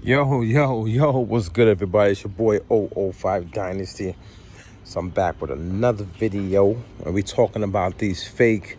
Yo, what's good, everybody? It's your boy 005 Dynasty. So I'm back with another video, and we're talking about these fake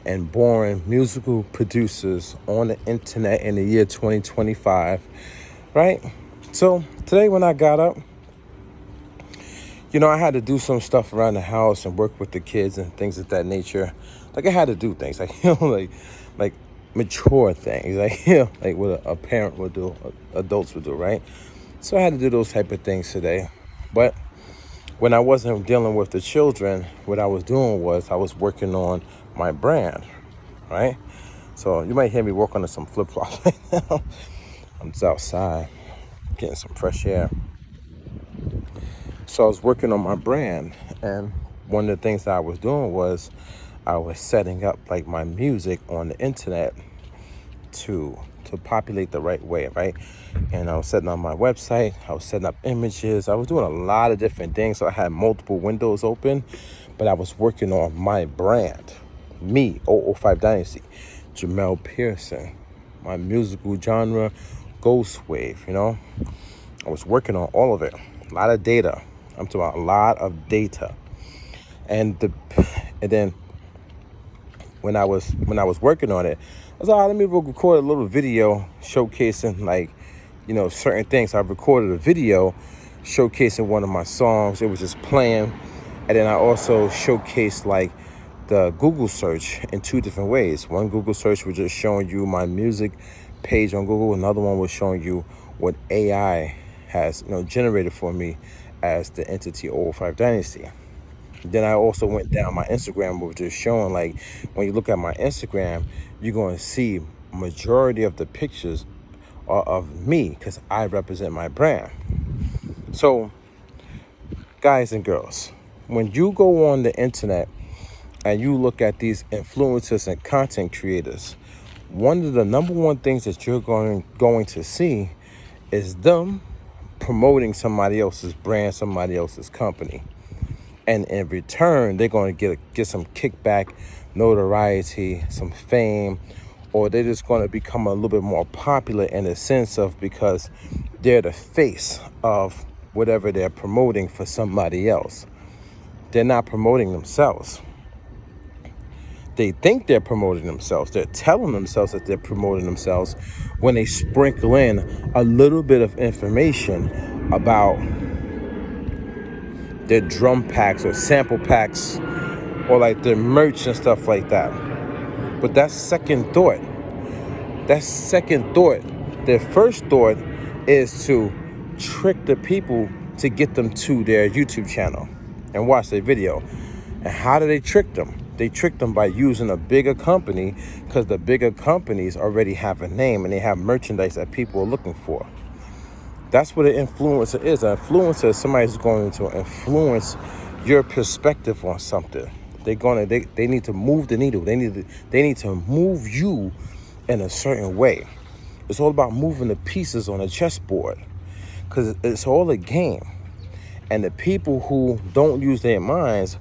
and boring musical producers on the internet in the year 2025, right? So today when I got up, I had to do some stuff around the house and work with the kids and things of that nature. Like I had to do things, like mature things, like what a parent would do, adults would do, right? So I had to do those type of things today. But when I wasn't dealing with the children, what I was doing was I was working on my brand, right? So you might hear me work on some flip-flops right now. I'm just outside getting some fresh air. So I was working on my brand, and one of the things that I was doing was I was setting up like my music on the internet to populate the right way, right? And I was setting up my website, I was setting up images, I was doing a lot of different things. So I had multiple windows open, but I was working on my brand, me, 005 Dynasty, Jamel Pearson, my musical genre, Ghost Wav, I was working on all of it, a lot of data. I'm talking about a lot of data. And then when I was working on it, I was like, let me record a little video showcasing certain things. I recorded a video showcasing one of my songs. It was just playing. And then I also showcased like the Google search in two different ways. One Google search was just showing you my music page on Google. Another one was showing you what AI has generated for me as the entity 005 Dynasty. Then I also went down my Instagram, which is showing like when you look at my Instagram, you're going to see majority of the pictures are of me because I represent my brand. So guys and girls, when you go on the internet and you look at these influencers and content creators, one of the number one things that you're going to see is them promoting somebody else's brand, somebody else's company. And in return, they're going to get some kickback, notoriety, some fame, or they're just going to become a little bit more popular in the sense of because they're the face of whatever they're promoting for somebody else. They're not promoting themselves. They think they're promoting themselves. They're telling themselves that they're promoting themselves when they sprinkle in a little bit of information about their drum packs or sample packs or like their merch and stuff like that. But that's second thought. Their first thought is to trick the people to get them to their YouTube channel and watch their video. And how do they trick them? They trick them by using a bigger company because the bigger companies already have a name and they have merchandise that people are looking for. That's what an influencer is. An influencer is somebody who's going to influence your perspective on something. They need to move the needle. They need to move you in a certain way. It's all about moving the pieces on a chessboard because it's all a game. And the people who don't use their minds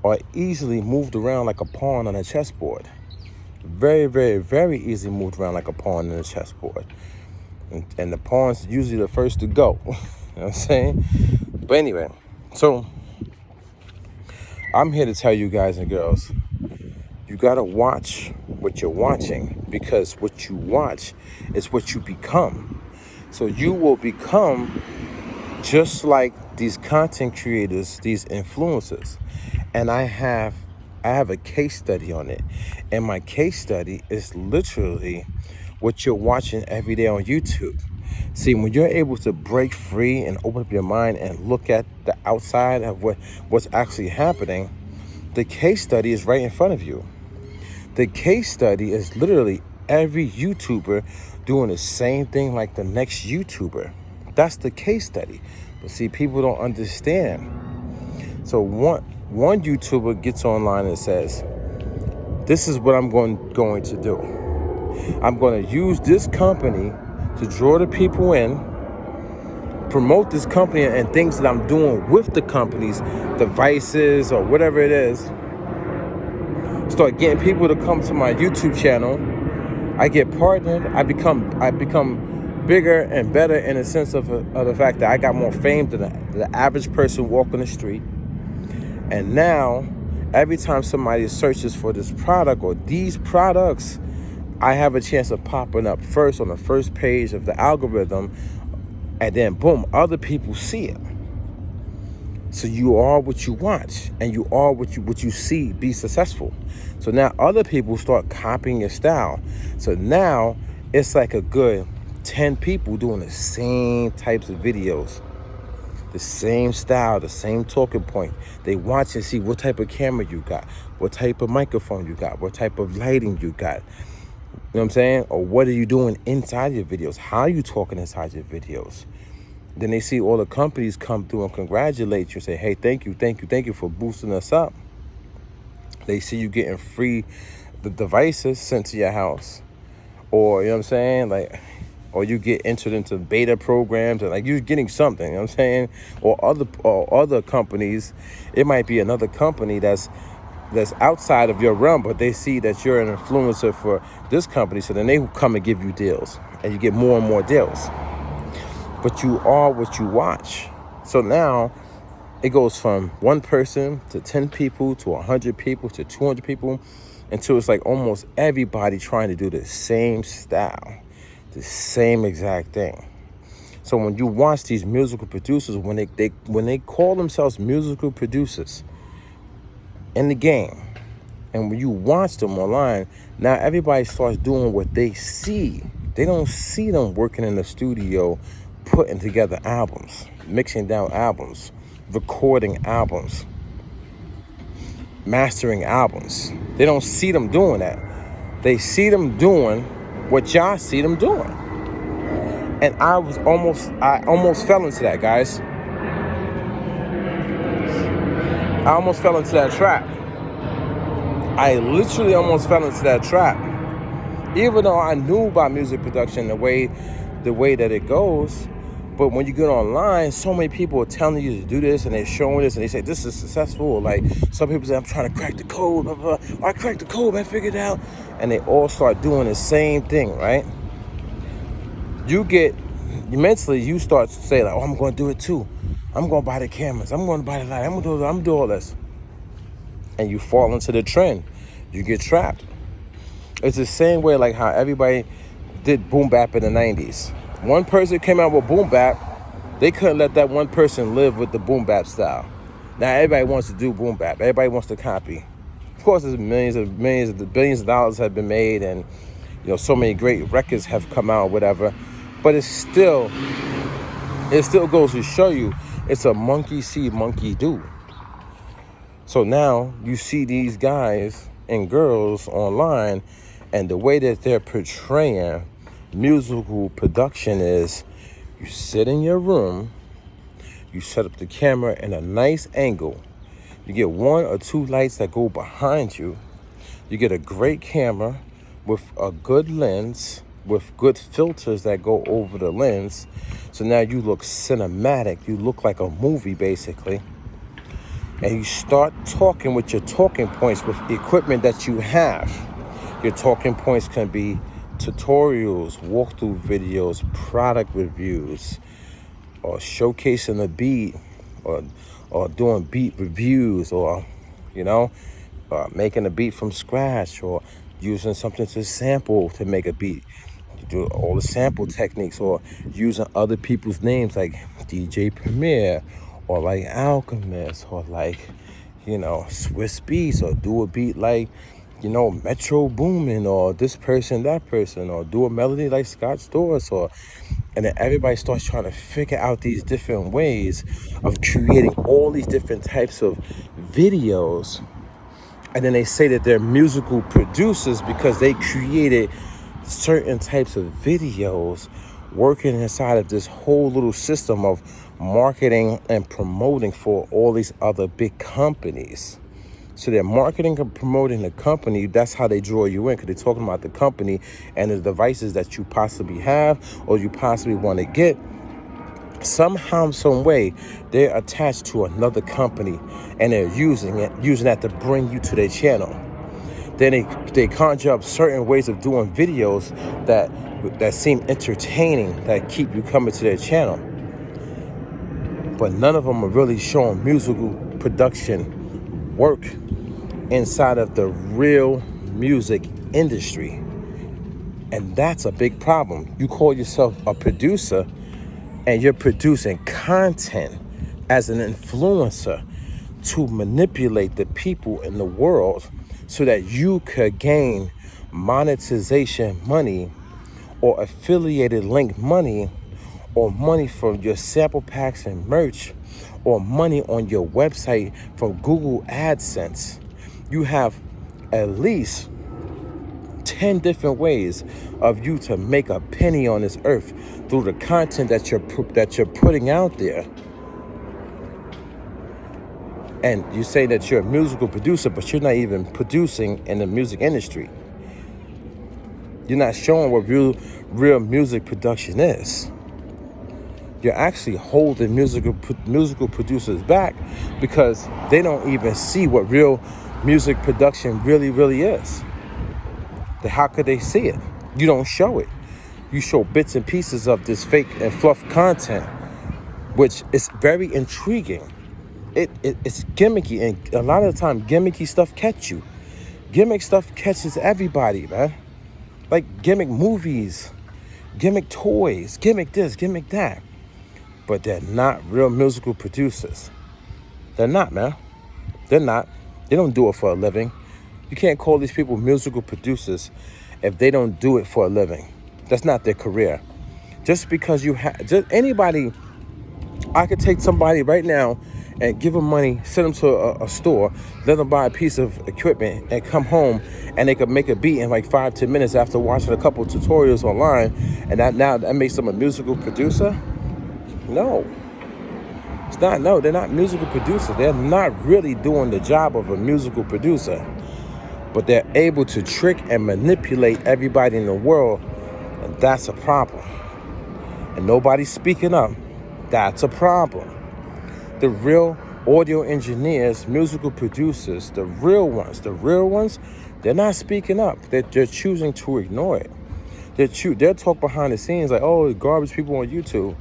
are easily moved around like a pawn on a chessboard. Very, very, very easily moved around like a pawn on a chessboard. And the pawn's usually the first to go. You know what I'm saying? But anyway, so I'm here to tell you guys and girls, you gotta watch what you're watching because what you watch is what you become. So you will become just like these content creators, these influencers. And I have a case study on it. And my case study is literally what you're watching every day on YouTube. See, when you're able to break free and open up your mind and look at the outside of what's actually happening, the case study is right in front of you. The case study is literally every YouTuber doing the same thing like the next YouTuber. That's the case study. But see, people don't understand. So one YouTuber gets online and says, this is what I'm going to do. I'm going to use this company to draw the people in, promote this company and things that I'm doing with the company's devices or whatever it is. Start getting people to come to my YouTube channel. I get partnered. I become bigger and better in the sense of the fact that I got more fame than the average person walking the street. And now, every time somebody searches for this product or these products, I have a chance of popping up first on the first page of the algorithm, and then boom, other people see it. So you are what you watch, and you are what you see be successful. So now other people start copying your style. So now it's like a good 10 people doing the same types of videos, the same style, the same talking point. They watch and see what type of camera you got, what type of microphone you got, what type of lighting you got. You know what I'm saying? Or what are you doing inside your videos? How are you talking inside your videos? Then they see all the companies come through and congratulate you, say, hey, thank you for boosting us up. They see you getting free the devices sent to your house. Or, you know what I'm saying? Like, or you get entered into beta programs, and like you're getting something, you know what I'm saying? Or other companies, it might be another company that's outside of your realm, but they see that you're an influencer for this company, so then they come and give you deals, and you get more and more deals. But you are what you watch. So now it goes from one person to 10 people to 100 people to 200 people until it's like almost everybody trying to do the same style, the same exact thing. So when you watch these musical producers, when they call themselves musical producers in the game, and when you watch them online, now everybody starts doing what they see. They don't see them working in the studio, putting together albums, mixing down albums, recording albums, mastering albums. They don't see them doing that. They see them doing what y'all see them doing. And I almost fell into that, guys. I almost fell into that trap. I literally almost fell into that trap. Even though I knew about music production, the way that it goes, but when you get online, so many people are telling you to do this, and they're showing this, and they say this is successful. Like some people say, I'm trying to crack the code, blah, blah, blah. I cracked the code, I figured it out. And they all start doing the same thing, right? Mentally, you start to say like, oh, I'm going to do it too. I'm going to buy the cameras. I'm going to buy the light. I'm going to do all this. And you fall into the trend. You get trapped. It's the same way like how everybody did boom bap in the 90s. One person came out with boom bap. They couldn't let that one person live with the boom bap style. Now everybody wants to do boom bap. Everybody wants to copy. Of course, there's billions of dollars have been made, and so many great records have come out, whatever. But it still goes to show you it's a monkey see, monkey do. So now you see these guys and girls online, and the way that they're portraying musical production is you sit in your room, you set up the camera in a nice angle, you get 1 or 2 lights that go behind you, you get a great camera with a good lens, with good filters that go over the lens. So now you look cinematic, you look like a movie basically. And you start talking with your talking points with the equipment that you have. Your talking points can be tutorials, walkthrough videos, product reviews, or showcasing a beat, or doing beat reviews, or making a beat from scratch, or using something to sample to make a beat. You do all the sample techniques, or using other people's names like DJ Premier, or like Alchemist, or like Swiss Beats, or do a beat like Metro Boomin, or this person, that person, or do a melody like Scott Storrs, and then everybody starts trying to figure out these different ways of creating all these different types of videos. And then they say that they're musical producers because they created certain types of videos working inside of this whole little system of marketing and promoting for all these other big companies. So they're marketing and promoting the company. That's how they draw you in, because they're talking about the company and the devices that you possibly have or you possibly want to get. Somehow, some way, they're attached to another company, and they're using that to bring you to their channel. Then they conjure up certain ways of doing videos that that seem entertaining, that keep you coming to their channel. But none of them are really showing musical production work inside of the real music industry. And that's a big problem. You call yourself a producer and you're producing content as an influencer to manipulate the people in the world so that you could gain monetization money or affiliated link money or money from your sample packs and merch or money on your website from Google AdSense. You have at least 10 different ways of you to make a penny on this earth through the content that you're putting out there. And you say that you're a musical producer, but you're not even producing in the music industry. You're not showing what real music production is. You're actually holding musical producers back because they don't even see what real music production really is. How could they see it? You don't show it. You show bits and pieces of this fake and fluff content, which is very intriguing. It's gimmicky, and a lot of the time, gimmicky stuff catch you. Gimmick stuff catches everybody, man. Like gimmick movies, gimmick toys, gimmick this, gimmick that. But they're not real musical producers. They're not, man. They're not. They don't do it for a living. You can't call these people musical producers if they don't do it for a living. That's not their career. Just because you have, just anybody, I could take somebody right now and give them money, send them to a store, let them buy a piece of equipment and come home and they could make a beat in like 5-10 minutes after watching a couple tutorials online, and that makes them a musical producer? No. It's not. No, they're not musical producers. They're not really doing the job of a musical producer. But they're able to trick and manipulate everybody in the world, and that's a problem. And nobody's speaking up. That's a problem. The real audio engineers, musical producers, the real ones, they're not speaking up. They're choosing to ignore it. They'll talk behind the scenes like, oh, garbage people on YouTube.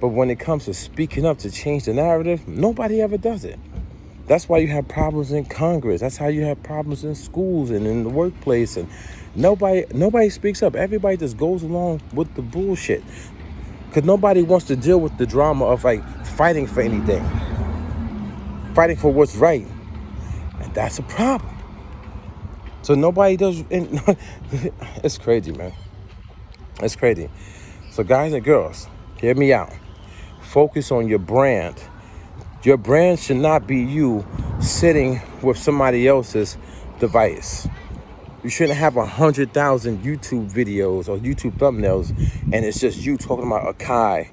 But when it comes to speaking up to change the narrative, nobody ever does it. That's why you have problems in Congress. That's how you have problems in schools and in the workplace. And nobody speaks up. Everybody just goes along with the bullshit. Because nobody wants to deal with the drama of like fighting for anything. Fighting for what's right. And that's a problem. So nobody does. It's crazy, man. It's crazy. So guys and girls, hear me out. Focus on your brand. Your brand should not be you sitting with somebody else's device. You shouldn't have 100,000 YouTube videos or YouTube thumbnails and it's just you talking about Akai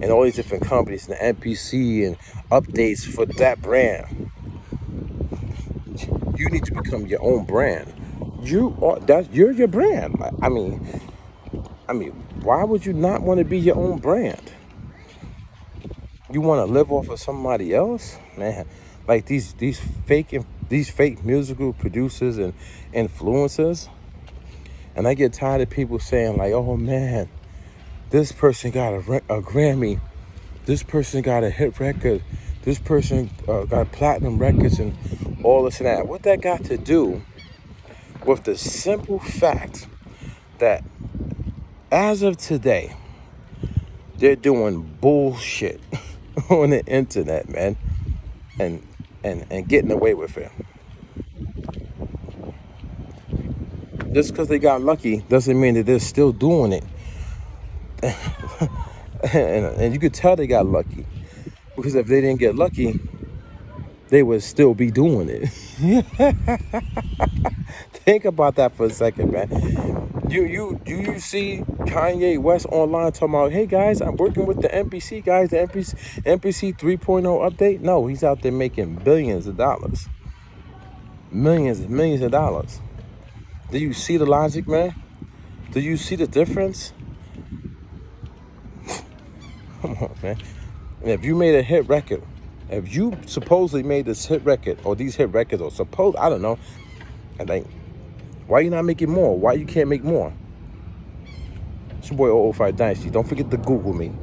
and all these different companies and the NPC and updates for that brand. You need to become your own brand. You're your brand. I mean, why would you not want to be your own brand? You want to live off of somebody else, man? Like these fake musical producers and influencers. And I get tired of people saying like, oh man, this person got a Grammy, this person got a hit record, this person got platinum records and all this and that. What that got to do with the simple fact that as of today, they're doing bullshit on the internet, man, and getting away with it. Just because they got lucky doesn't mean that they're still doing it. and you could tell they got lucky, because if they didn't get lucky, they would still be doing it. Think about that for a second, man. You see Kanye West online talking about, hey guys, I'm working with the MPC guys, the MPC 3.0 update? No, he's out there making billions of dollars. Millions and millions of dollars. Do you see the logic, man? Do you see the difference? Come on, man. And if you made a hit record, if you supposedly made this hit record, or these hit records, or I don't know, and like, why you not making more? Why you can't make more? It's your boy 005 Dynasty. Don't forget to Google me.